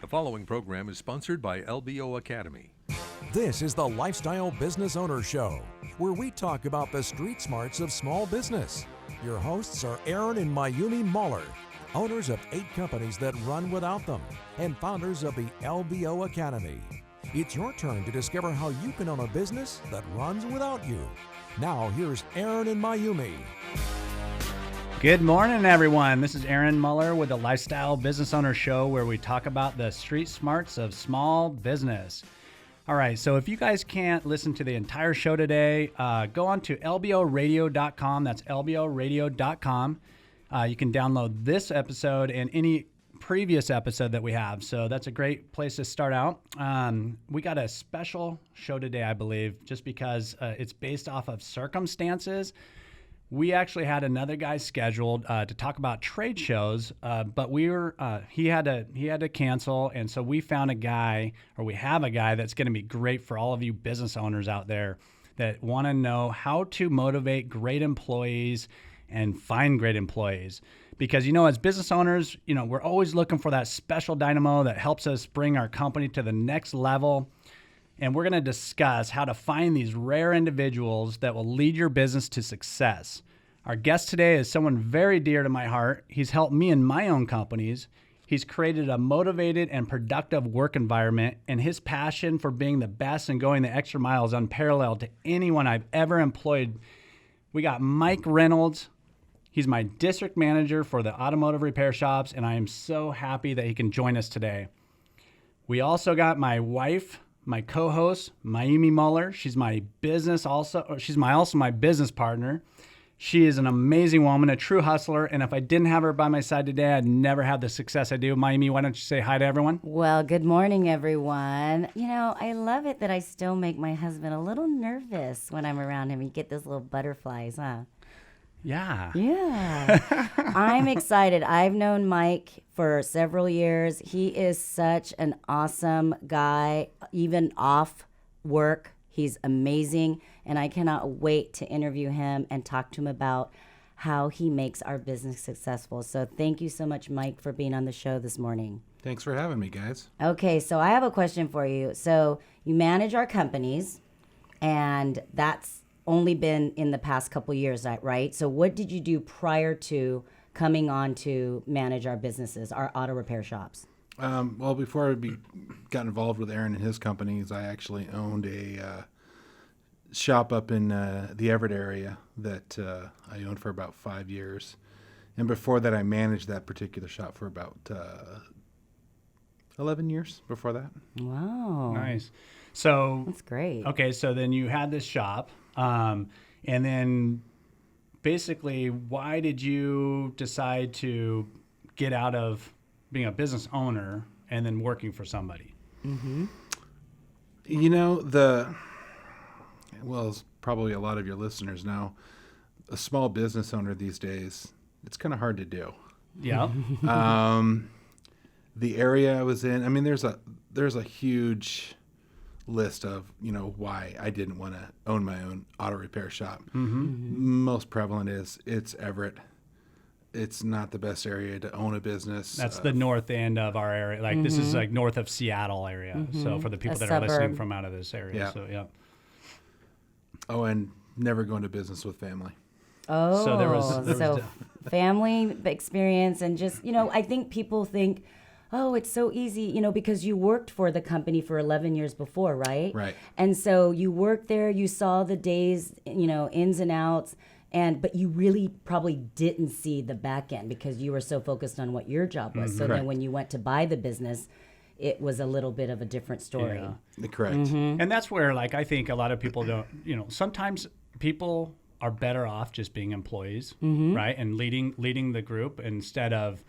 The following program is sponsored by LBO Academy. This is the Lifestyle Business Owner Show, where we talk about the street smarts of small business. Your hosts are Aaron and Mayumi Muller, owners of 8 companies that run without them, and founders of the LBO Academy. It's your turn to discover how you can own a business that runs without you. Now, here's Aaron and Mayumi. Good morning, everyone. This is Aaron Muller with the Lifestyle Business Owner Show, where we talk about the street smarts of small business. All right, so if you guys can't listen to the entire show today, go on to lboradio.com. That's lboradio.com. You can download this episode and any previous episode that we have. So that's a great place to start out. We got a special show today, I believe, just because it's based off of circumstances. We actually had another guy scheduled to talk about trade shows, but he had to cancel, and so we found a guy, or we have a guy that's going to be great for all of you business owners out there that want to know how to motivate great employees and find great employees. Because, as business owners, we're always looking for that special dynamo that helps us bring our company to the next level. And we're going to discuss how to find these rare individuals that will lead your business to success. Our guest today is someone very dear to my heart. He's helped me in my own companies. He's created a motivated and productive work environment, and his passion for being the best and going the extra mile is unparalleled to anyone I've ever employed. We got Mike Reynolds. He's my district manager for the automotive repair shops, and I am so happy that he can join us today. We also got my wife, my co-host, Mayumi Muller. She's my business She's also my business partner. She is an amazing woman, a true hustler, and if I didn't have her by my side today, I'd never have the success I do. Mayumi, why don't you say hi to everyone? Well, good morning, everyone. I love it that I still make my husband a little nervous when I'm around him. You get those little butterflies, huh? Yeah. Yeah. I'm excited. I've known Mike for several years. He is such an awesome guy, even off work. He's amazing, and I cannot wait to interview him and talk to him about how he makes our business successful. So thank you so much, Mike, for being on the show this morning. Thanks for having me, guys. Okay, so I have a question for you. So you manage our companies, and that's only been in the past couple years, right? So what did you do prior to coming on to manage our businesses, our auto repair shops? Well, before I got involved with Aaron and his companies, I actually owned a shop up in the Everett area that I owned for about 5 years. And before that, I managed that particular shop for about 11 years before that. Wow. Nice. So that's great. Okay, so then you had this shop, and then basically, why did you decide to get out of being a business owner and then working for somebody? Mm-hmm. As probably a lot of your listeners know, a small business owner these days, it's kind of hard to do. Yeah. The area I was in, there's a huge list of why I didn't want to own my own auto repair shop. Mm-hmm. Mm-hmm. Most prevalent is it's Everett. It's not the best area to own a business. That's the north end of our area. Like This is like north of Seattle area. Mm-hmm. So for the people A that suburb. are listening from out of this area. Yeah. So yeah. Oh, and never go into business with family. Oh, So there was family experience, and just, I think people think, oh, it's so easy, because you worked for the company for 11 years before, right? Right. And so you worked there, you saw the days, ins and outs, but you really probably didn't see the back end because you were so focused on what your job was. So Correct. then when you went to buy the business, it was a little bit of a different story. Yeah. Correct. Mm-hmm. And that's where, I think a lot of people don't, sometimes people are better off just being employees, Mm-hmm. right? And leading the group instead of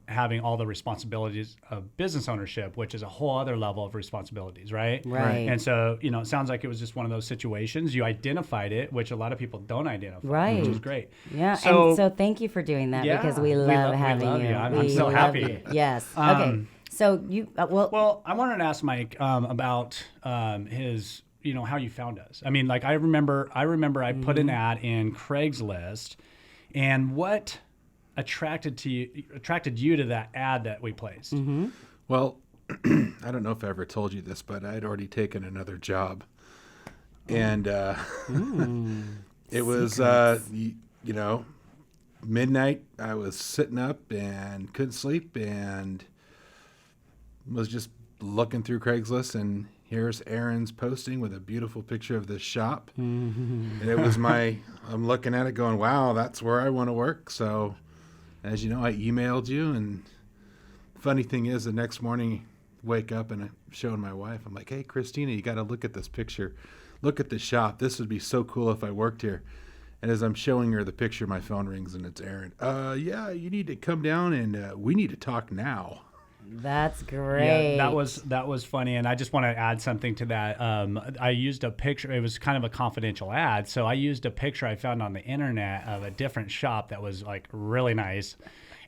having all the responsibilities of business ownership, which is a whole other level of responsibilities, right? Right. And so, it sounds like it was just one of those situations. You identified it, which a lot of people don't identify, Right. which is great. Yeah, So, and so thank you for doing that Yeah, because we we love love having you. you. I'm We so love happy. you. Yes. Okay. So you Well, I wanted to ask Mike about his, how you found us. I remember I put an ad in Craigslist, and what attracted you to that ad that we placed? Mm-hmm. Well, I don't know if I ever told you this, but I'd already taken another job. And it was, midnight. I was sitting up and couldn't sleep and was just looking through Craigslist, and here's Aaron's posting with a beautiful picture of this shop. And it was I'm looking at it going, wow, that's where I want to work. So as you know, I emailed you, and funny thing is, the next morning, wake up and I'm showing my wife. I'm like, hey, Christina, you got to look at this picture. Look at the shop. This would be so cool if I worked here. And as I'm showing her the picture, my phone rings and it's Aaron. Yeah, you need to come down and we need to talk now. That's great. Yeah, that was funny, and I just want to add something to that. I used a picture. It was kind of a confidential ad, so I used a picture I found on the internet of a different shop that was like really nice.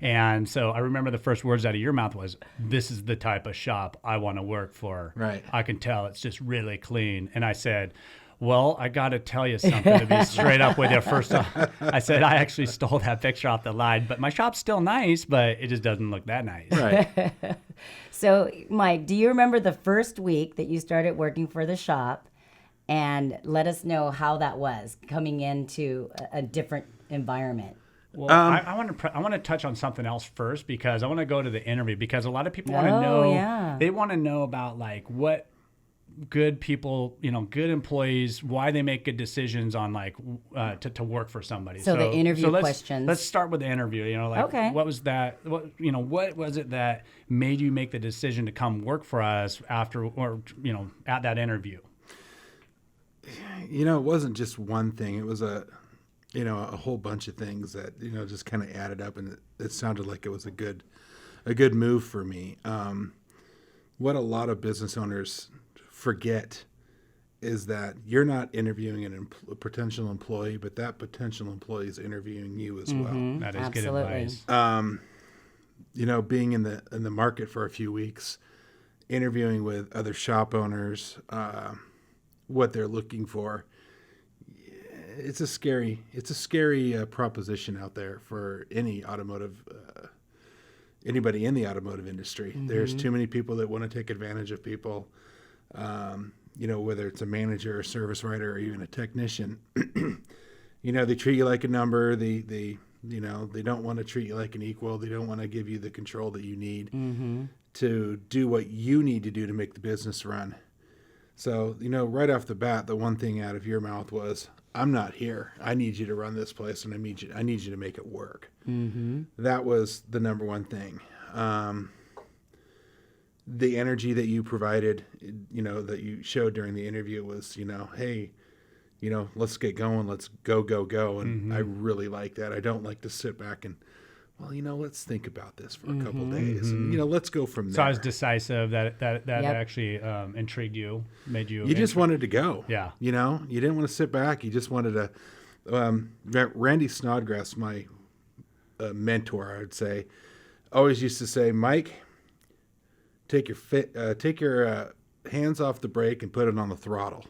And so I remember the first words out of your mouth was, "This is the type of shop I want to work for." Right. I can tell it's just really clean. And I said, well, I got to tell you something to be straight up with you. First off, I said, I actually stole that picture off the line, but my shop's still nice, but it just doesn't look that nice. Right. So, Mike, do you remember the first week that you started working for the shop? And let us know how that was coming into a different environment. Well, I want to touch on something else first, because I want to go to the interview, because a lot of people want to know. Yeah. They want to know about like what good people, good employees, why they make good decisions on like to work for somebody. So the interview let's, questions. Let's start with the interview. Okay. What was that? What was it that made you make the decision to come work for us after, or at that interview? It wasn't just one thing. It was a whole bunch of things that just kind of added up, and it sounded like it was a good move for me. What a lot of business owners forget is that you're not interviewing a potential employee, but that potential employee is interviewing you as well. That is Absolutely. good advice. Being in the market for a few weeks, interviewing with other shop owners, what they're looking for. It's a scary proposition out there for anybody in the automotive industry. There's too many people that want to take advantage of people. Whether it's a manager, a service writer, or even a technician. They treat you like a number. They don't want to treat you like an equal. They don't want to give you the control that you need to do what you need to do to make the business run. So, right off the bat, the one thing out of your mouth was, I'm not here. I need you to run this place, and I need you to make it work. That was the number one thing. The energy that you provided, that you showed during the interview was, hey, let's get going. Let's go. And I really like that. I don't like to sit back and, let's think about this for a couple of days. And, let's go from there. So I was decisive. That actually intrigued you, made you. You just wanted to go. Yeah. You didn't want to sit back. You just wanted to. Randy Snodgrass, my mentor, I would say, always used to say, Mike, take your hands off the brake and put it on the throttle.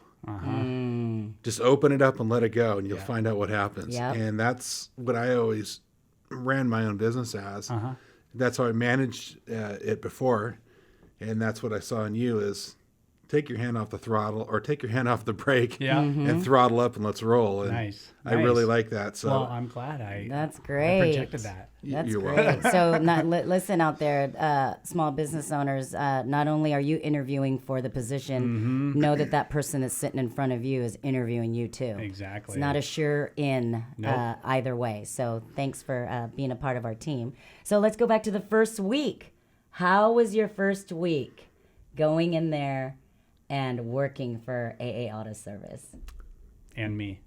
Just open it up and let it go, and you'll find out what happens. Yep. And that's what I always ran my own business as. That's how I managed it before, and that's what I saw in you is take your hand off the throttle or take your hand off the brake and throttle up and let's roll. And Nice. I really like that. So well, I'm glad That's I great. projected that. That's You're great. welcome. So listen out there, small business owners, not only are you interviewing for the position, know that person that's sitting in front of you is interviewing you too. Exactly. It's not a sure in Nope. either way. So thanks for being a part of our team. So let's go back to the first week. How was your first week going in there and working for AA Auto Service? And me.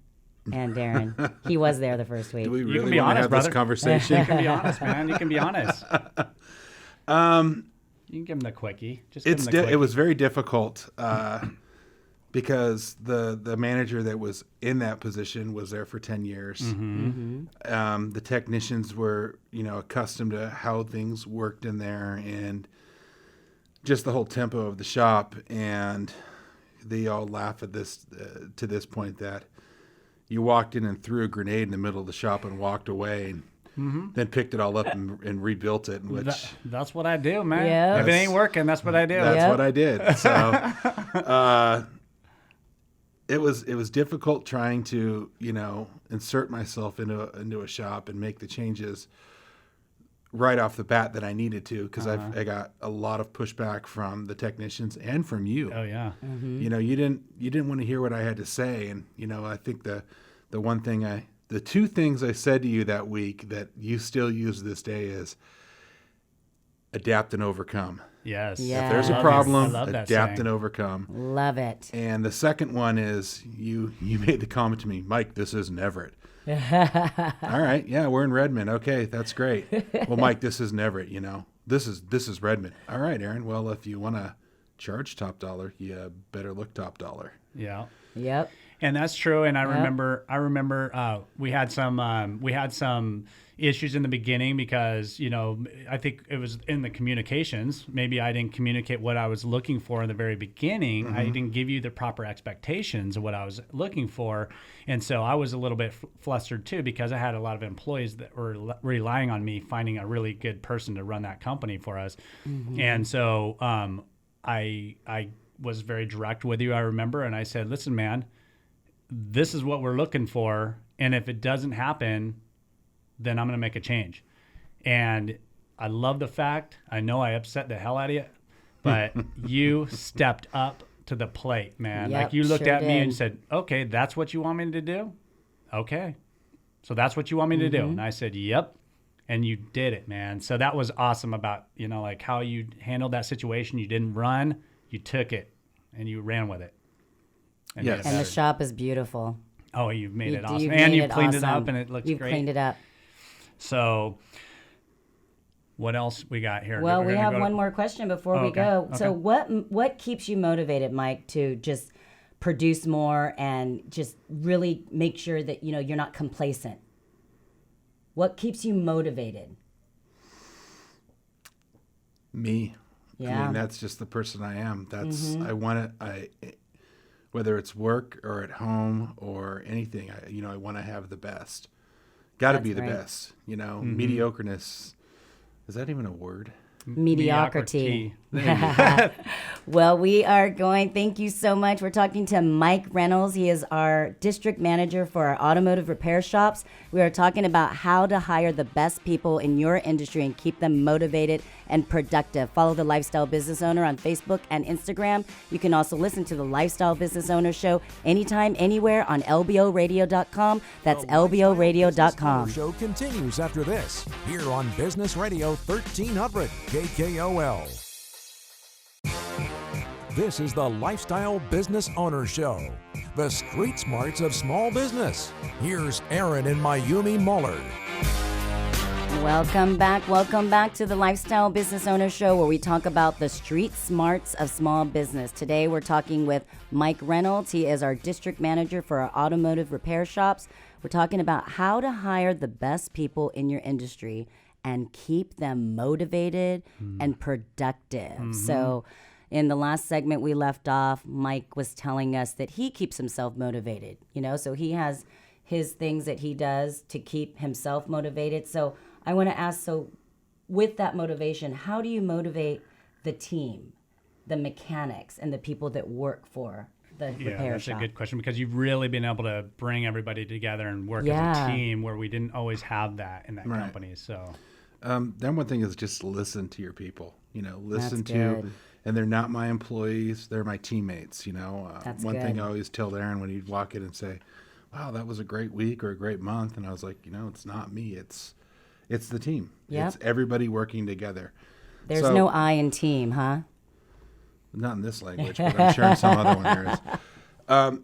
And Darren, he was there the first week. do we You can really be want to honest, have brother. this conversation? You can be honest, man. You can be honest. You can give him the quickie. Just give him the quickie. It was very difficult because the manager that was in that position was there for 10 years. The technicians were accustomed to how things worked in there and just the whole tempo of the shop, and they all laugh at this to this point that you walked in and threw a grenade in the middle of the shop and walked away. And then picked it all up and rebuilt it. Which That's what I do, man. Yep. If it ain't working, that's what I do. that's Yep. what I did. So it was difficult trying to insert myself into a shop and make the changes right off the bat that I needed to, because I got a lot of pushback from the technicians and from you. Oh yeah. You didn't want to hear what I had to say, and I think the two things I said to you that week that you still use this day is adapt and overcome. Yes. Yeah. If there's I a love problem, that adapt saying. and overcome. Love it. And the second one is you made the comment to me, Mike, this isn't Everett. All right, yeah, we're in Redmond. Okay, that's great. Well, Mike, this isn't Everett. This is Redmond. All right, Aaron. Well, if you want to charge top dollar, you better look top dollar. Yeah. Yep. And that's true. And I remember we had some issues in the beginning because, I think it was in the communications. Maybe I didn't communicate what I was looking for in the very beginning. I didn't give you the proper expectations of what I was looking for. And so I was a little bit flustered too, because I had a lot of employees that were relying on me finding a really good person to run that company for us. And so I was very direct with you, I remember. And I said, listen, man, this is what we're looking for. And if it doesn't happen, then I'm going to make a change. And I love the fact, I know I upset the hell out of you, but you stepped up to the plate, man. Yep, like you looked sure at me did. and said, okay, that's what you want me to do? Okay. So that's what you want me to do. And I said, yep. And you did it, man. So that was awesome about, like how you handled that situation. You didn't run, you took it and you ran with it. And Yes. made it And the better. shop is beautiful. Oh, you've made it awesome. You've And made you've it cleaned it awesome. up and it looks You've great. cleaned it up. So what else we got here? Well, We're we gonna have go one to- more question before we okay, go. okay. So what keeps you motivated, Mike, to just produce more and just really make sure that you're not complacent? What keeps you motivated? Me. I Yeah. mean, that's just the person I am. That's whether it's work or at home or anything, I want to have the best. Got to That's be the right. best. Mediocreness. Is that even a word? Mediocrity. Mediocrity. Well, thank you so much. We're talking to Mike Reynolds. He is our district manager for our automotive repair shops. We are talking about how to hire the best people in your industry and keep them motivated and productive. Follow the Lifestyle Business Owner on Facebook and Instagram. You can also listen to the Lifestyle Business Owner Show anytime, anywhere on lboradio.com. That's lboradio.com. The show continues after this here on Business Radio 1300 KKOL. This is the Lifestyle Business Owner Show, the street smarts of small business. Here's Aaron and Mayumi Muller. Welcome back to the Lifestyle Business Owner Show, where we talk about the street smarts of small business. Today we're talking with Mike Reynolds. He is our district manager for our automotive repair shops. We're talking about how to hire the best people in your industry and keep them motivated and productive. So in the last segment we left off, Mike was telling us that he keeps himself motivated, so he has his things that he does to keep himself motivated. So I want to ask, with that motivation, how do you motivate the team, the mechanics, and the people that work for the repair that's shop? a good question, because you've really been able to bring everybody together and work as Yeah. a team where we didn't always have that in that Right. company. So Then one thing is just listen to your people. Listen That's to, good. and they're not my employees; they're my teammates. That's One thing good. I always tell Aaron when he'd walk in and say, "Wow, that was a great week or a great month," and I was like, it's not me; it's the team. Yep. It's everybody working together. There's So- no I in team, huh? Not in this language, but I'm sure in some other one there is.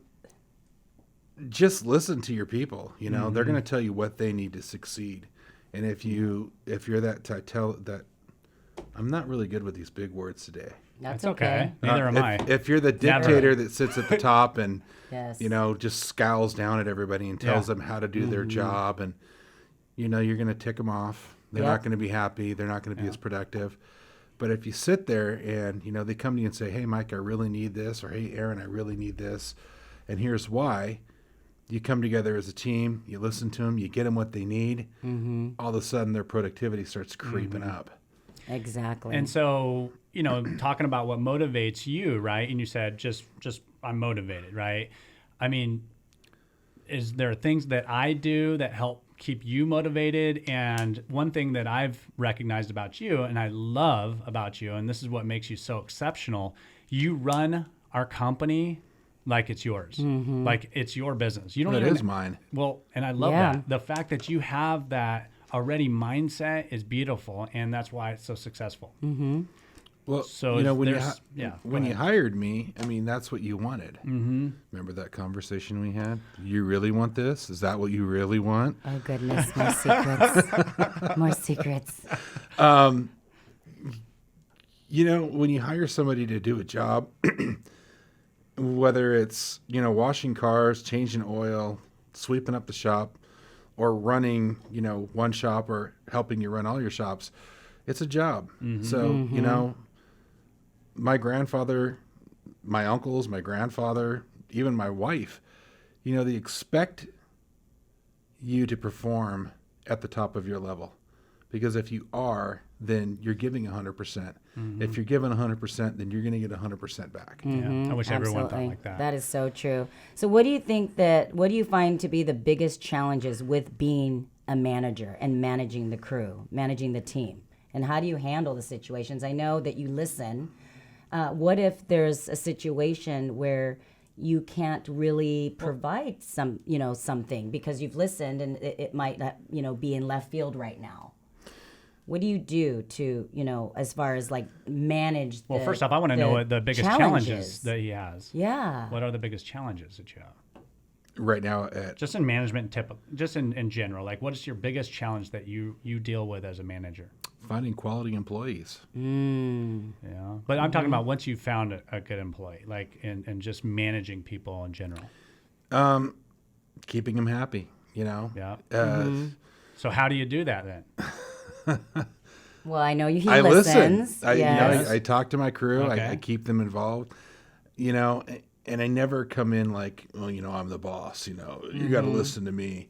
Just listen to your people. They're going to tell you what they need to succeed. And if you're that I'm not really good with these big words today. That's it's okay. Neither am if, I. If you're the dictator that sits at the top and Yes. just scowls down at everybody and tells them how to do their job, and you're going to tick them off. They're Yep. not going to be happy. They're not going to be as productive. But if you sit there and, they come to you and say, "Hey, Mike, I really need this," or "Hey, Aaron, I really need this, and here's why," you come together as a team, you listen to them, you get them what they need. All of a sudden, their productivity starts creeping up. Exactly. And so, talking about what motivates you, right? And you said just I'm motivated, right? I mean, is there things that I do that help keep you motivated? And one thing that I've recognized about you and I love about you, and this is what makes you so exceptional, you run our company like it's yours, like it's your business. You don't It even, is mine. Well, and I love Yeah. that. The fact that you have that already mindset is beautiful, and that's why it's so successful. Well, So when there's- yeah, go when you ahead. hired me, I mean, that's what you wanted. Remember that conversation we had? You really want this? Is that what you really want? Oh goodness, more secrets. More secrets. When you hire somebody to do a job, whether it's, washing cars, changing oil, sweeping up the shop, or running, one shop or helping you run all your shops, it's a job. So, my grandfather, my uncles, my grandfather, even my wife, they expect you to perform at the top of your level. Because if you are, then you're giving 100%. If you're giving 100%, then you're going to get 100% back. Yeah, I wish everyone thought Absolutely. like that. That is so true. So what do you find to be the biggest challenges with being a manager and managing the crew, managing the team? And how do you handle the situations? I know that you listen. What if there's a situation where you can't really provide something because you've listened and it might not, be in left field right now? What do you do to, as far as like manage Well, first off, I want to know what the biggest challenges that he has. Yeah. What are the biggest challenges that you have? Right now, at Just in management, just in general, like what is your biggest challenge that you deal with as a manager? finding quality employees. Yeah, but I'm talking about once you found a good employee, like and just managing people in general. Keeping them happy, Yeah. So how do you do that then? Well, I know he I listens. listen. Yes. I talk to my crew. Okay. I keep them involved. And I never come in like, well, I'm the boss. You got to listen to me.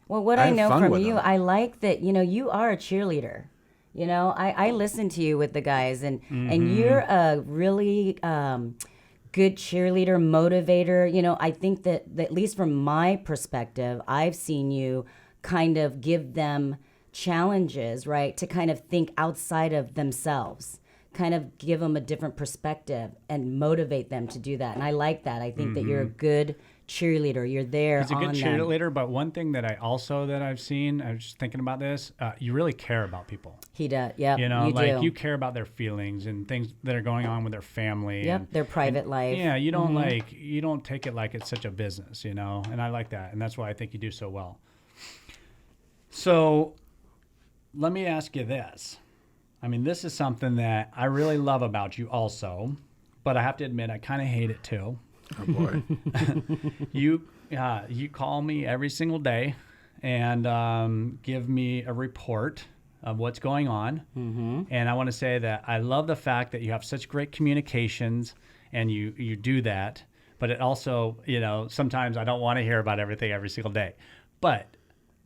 Well, what I I have know fun from with you, them. I like that, you are a cheerleader. I listen to you with the guys, and you're a really good cheerleader, motivator. I think that at least from my perspective, I've seen you kind of give them challenges, right, to kind of think outside of themselves, kind of give them a different perspective and motivate them to do that. And I like that. I think that you're a good cheerleader. You're there. He's a good on them. cheerleader, but one thing that I've seen, I was just thinking about this, you really care about people. He does. Yep. You You like do. you care about their feelings and things that are going on with their family. Yep, and- their private life. Yeah, you don't you don't take it like it's such a business, and I like that, and that's why I think you do so well. So, let me ask you this. I mean, this is something that I really love about you also, but I have to admit I kind of hate it too. Oh boy. You call me every single day and give me a report of what's going on. And I want to say that I love the fact that you have such great communications and you do that. But it also, sometimes I don't want to hear about everything every single day. But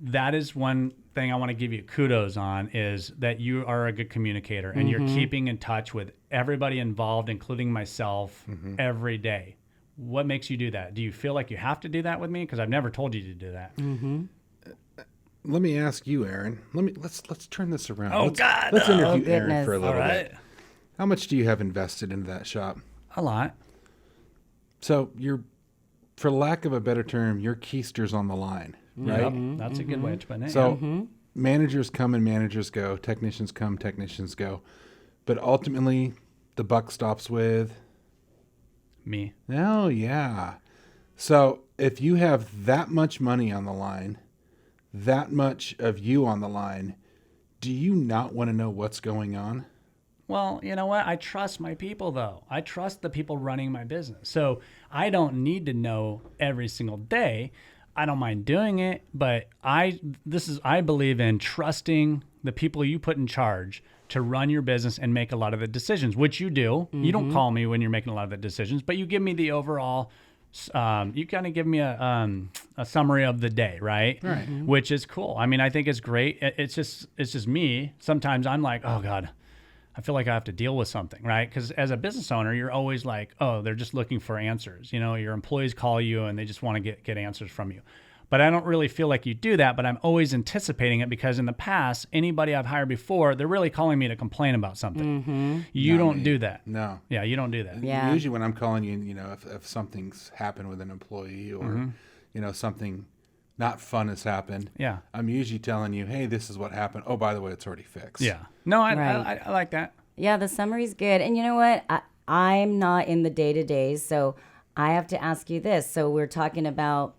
that is one thing I want to give you kudos on, is that you are a good communicator and you're keeping in touch with everybody involved, including myself, every day. What makes you do that? Do you feel like you have to do that with me? Because I've never told you to do that. Let me ask you, Aaron. Let's turn this around. Oh, let's, God. Let's interview Oh, Aaron goodness. for a All little right. bit. How much do you have invested into that shop? A lot. So for lack of a better term, your keister's on the line, right? Yep. That's a good way to put it. So managers come and managers go. Technicians come, technicians go. But ultimately, the buck stops with Me. Oh, yeah. So if you have that much money on the line, that much of you on the line, do you not want to know what's going on? Well, you know what? I trust my people, though. I trust the people running my business. So I don't need to know every single day. I don't mind doing it, but I believe in trusting the people you put in charge to run your business and make a lot of the decisions, which you do. You don't call me when you're making a lot of the decisions, but you give me the overall You kind of give me a summary of the day, right? Right. Which is cool. I mean, I think it's great. It's just me. Sometimes I'm like, oh God, I feel like I have to deal with something, right? Because as a business owner, you're always like, oh, they're just looking for answers. Your employees call you and they just want to get answers from you. But I don't really feel like you do that, but I'm always anticipating it because in the past, anybody I've hired before, they're really calling me to complain about something. You don't do that. No. Yeah, you don't do that. Yeah. Usually when I'm calling you, if something's happened with an employee or, something not fun has happened. Yeah. I'm usually telling you, hey, this is what happened. Oh, by the way, it's already fixed. Yeah. No, I Right. I like that. Yeah, the summary's good. And you know what? I'm not in the day-to-days, so I have to ask you this. So we're talking about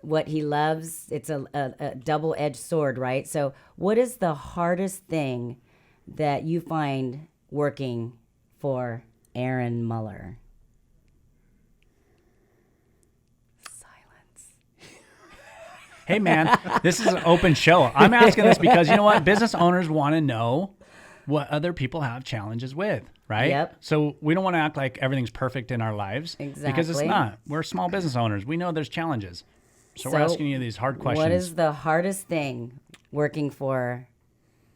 what he loves. It's a double-edged sword, right? So what is the hardest thing that you find working for Aaron Muller? Silence. Hey, man, this is an open show. I'm asking this because you know what? Business owners want to know what other people have challenges with, right? Yep. So we don't want to act like everything's perfect in our lives. Because it's Exactly. not. We're small business owners. We know there's challenges. So we're asking you these hard questions. What is the hardest thing working for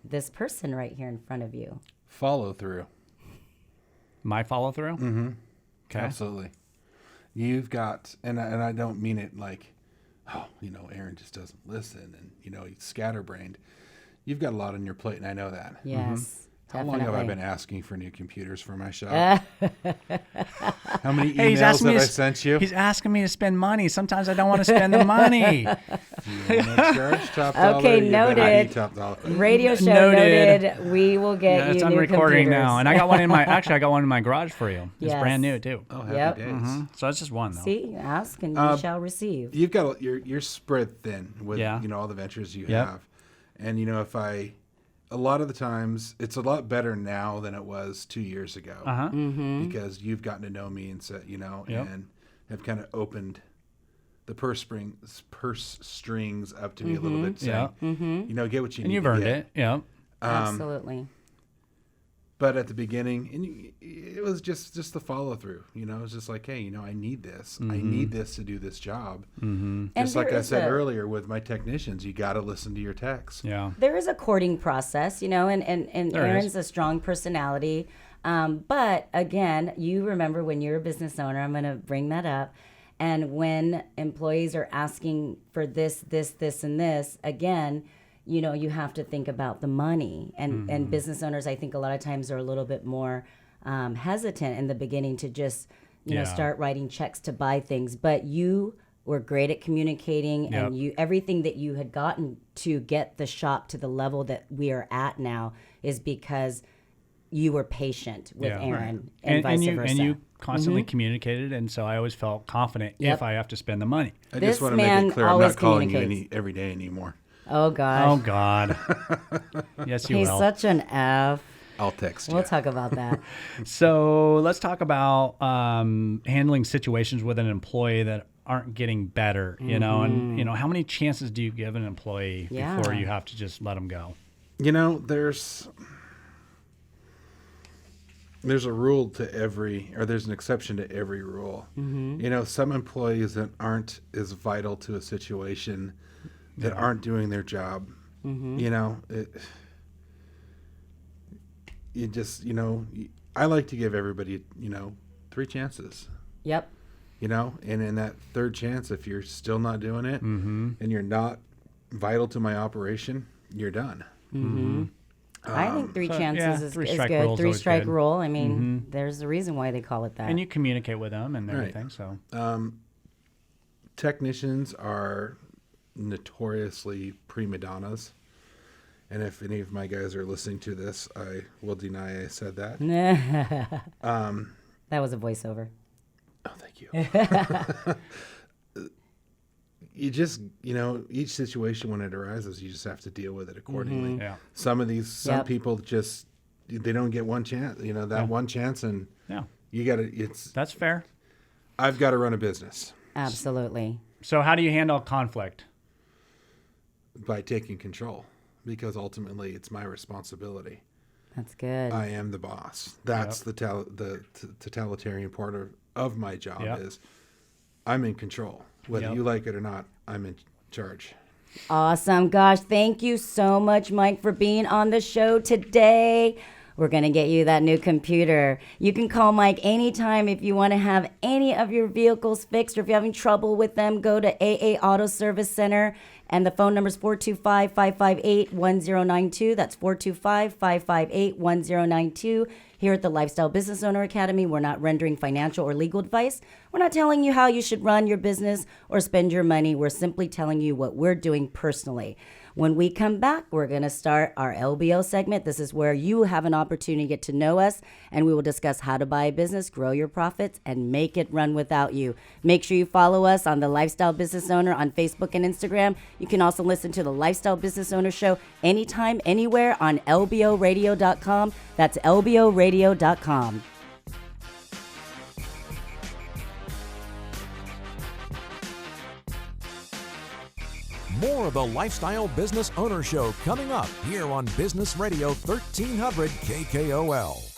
this person right here in front of you? Follow through. My follow through? Mm-hmm. Okay. Absolutely. You've got, and I don't mean it like, oh, Aaron just doesn't listen and, he's scatterbrained. You've got a lot on your plate, and I know that. Yes. How long have I been asking for new computers for my shop? How many Hey, he's emails asking have me I to, sent you? He's asking me to spend money. Sometimes I don't want to spend the money. You wanna charge top dollar? Okay, You better noted. be top dollar. Radio show Noted. noted. We will get Yeah, you it's new on recording computers. now. And I got one in my garage for you. It's Yes. brand new too. Oh, happy Yep. days. So that's just one though. See, ask and you shall receive. You've got you're spread thin with Yeah. all the ventures you Yep. have, and a lot of the times it's a lot better now than it was 2 years ago because you've gotten to know me and said Yep. and have kind of opened the purse strings up to me a little bit, saying get what you And need you've to earned get. it. Yeah. Absolutely. But at the beginning, it was just the follow through. It was just like, hey, I need this. I need this to do this job. And Just like there I is earlier with my technicians, you got to listen to your techs. Yeah. There is a courting process, and There Aaron's is. a strong personality. But again, you remember when you're a business owner, I'm going to bring that up. And when employees are asking for this, and this, again, you have to think about the money. And business owners, I think a lot of times are a little bit more hesitant in the beginning to just, Yeah. start writing checks to buy things. But you were great at communicating, and everything that you had gotten to get the shop to the level that we are at now is because you were patient with Yeah. Aaron and vice you, versa. And you constantly communicated, and so I always felt confident Yep. if I have to spend the money. I This just want to make man it clear, I'm always not calling you communicates. every day anymore. Oh gosh, Oh God. Yes, you he's will. such an F. I'll text you. We'll talk about that. So let's talk about handling situations with an employee that aren't getting better. And how many chances do you give an employee Yeah. before you have to just let them go? There's a rule to there's an exception to every rule. Some employees that aren't as vital to a situation, that aren't doing their job, I like to give everybody, 3 chances, Yep. and in that third chance, if you're still not doing it and you're not vital to my operation, you're done. I think 3 so, chances yeah, is three-strike good. rule's always 3-strike good. rule. I mean, there's a reason why they call it that. And you communicate with them and Right. everything. So Technicians are notoriously prima donnas. And if any of my guys are listening to this, I will deny I said that. That was a voiceover. Oh, thank you. You just, each situation when it arises, you just have to deal with it accordingly. yeah. Some Yep. people just, they don't get one chance, one chance, and Yeah. you got to, That's fair. I've got to run a business Absolutely. So how do you handle conflict? by taking control, because ultimately it's my responsibility. That's good. I am the boss. That's the totalitarian part of my job Yep. is I'm in control. Whether Yep. you like it or not, I'm in charge. Awesome. Gosh, thank you so much, Mike, for being on the show today. We're going to get you that new computer. You can call Mike anytime if you want to have any of your vehicles fixed, or if you're having trouble with them, go to AA Auto Service Center. And the phone number is 425-558-1092. That's 425-558-1092. Here at the Lifestyle Business Owner Academy, we're not rendering financial or legal advice. We're not telling you how you should run your business or spend your money. We're simply telling you what we're doing personally. When we come back, we're going to start our LBO segment. This is where you have an opportunity to get to know us, and we will discuss how to buy a business, grow your profits, and make it run without you. Make sure you follow us on the Lifestyle Business Owner on Facebook and Instagram. You can also listen to the Lifestyle Business Owner Show anytime, anywhere on lboradio.com. That's lboradio.com. More of the Lifestyle Business Owner Show coming up here on Business Radio 1300 KKOL.